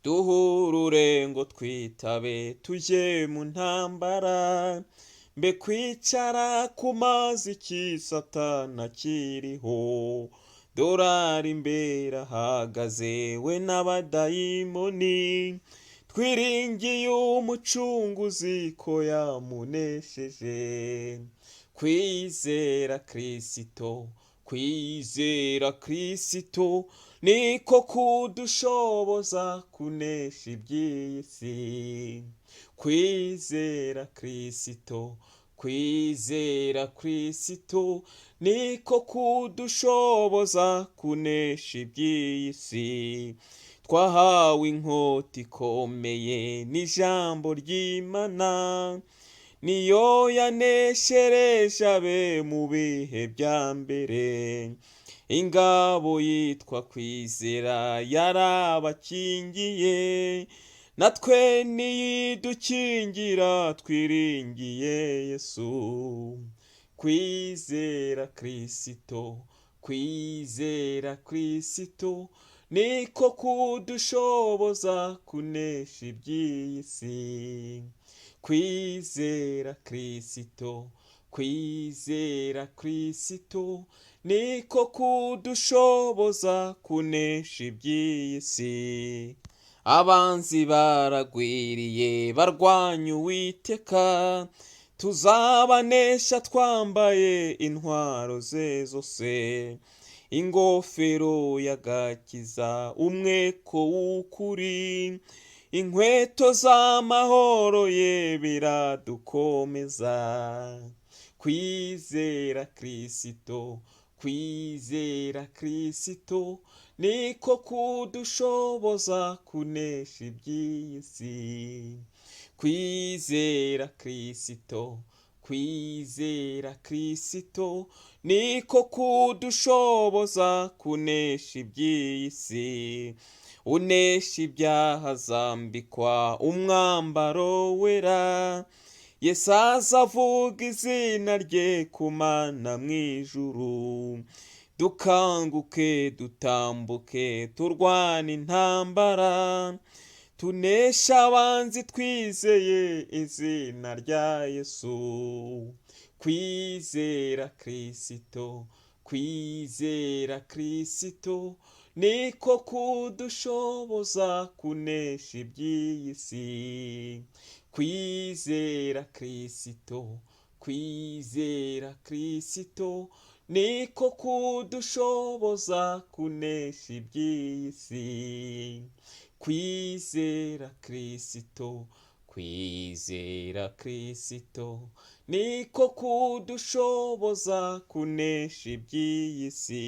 duhurure ngo twitabe tujye mu ntambara, mbe kwicara ku mazi iki Satani akiriho, dorari imbere ahagaze we n'abadayimoni, twiringiye umucunguzi ko yamunesheje. Kwizera Kristo, kwizera Kristo niko kudushoboza kunesha iby'iyi si. Kwizera Kristo, kwizera Kristo niko kudushoboza kunesha iby'iyi si. Twahawe inkota ikomeye n'ijambo ry'Imana, niyo yaneshereje abe mu bihe bya mbere. Ingabo yitwa kwizera yarabakingiye, natwe niyidukingira twiringiye Yesu. Kwizera Kristo, kwizera Kristo niko kudushoboza kunesha iby'iyi si. Kwizera Kristo, kwizera Kristo niko kudushoboza kunesha iby'iyi si. Abanzi baragwiriye barwanya Uwiteka, tuzabanesha twambaye intwaro ze zose. Ingofero y'agakiza, umweko w'ukuri, inkweto z'amahoro ye biradukomeza. Kwizera Kristo, kwizera Kristo niko kudushoboza kunesha iby'iyi si. Kwizera Kristo, kwizera Kristo niko kudushoboza kunesha iby'iyi si. Unesha ibyaha azambikwa umwambaro wera, Yesu azavuga izina rye ku mana mu ijuru. Dukanguke dutambuke turwane intambara, tunesha abanzi twizeye izina rya Yesu. Kwizera Kristo, kwizera Kristo niko kudushoboza kunesha iby'iyi si. Kwizera Kristo, kwizera Kristo niko kudushoboza kunesha iby'iyi si. Kwizera Kristo, kwizera Kristo niko kudushoboza kunesha iby'iyi si.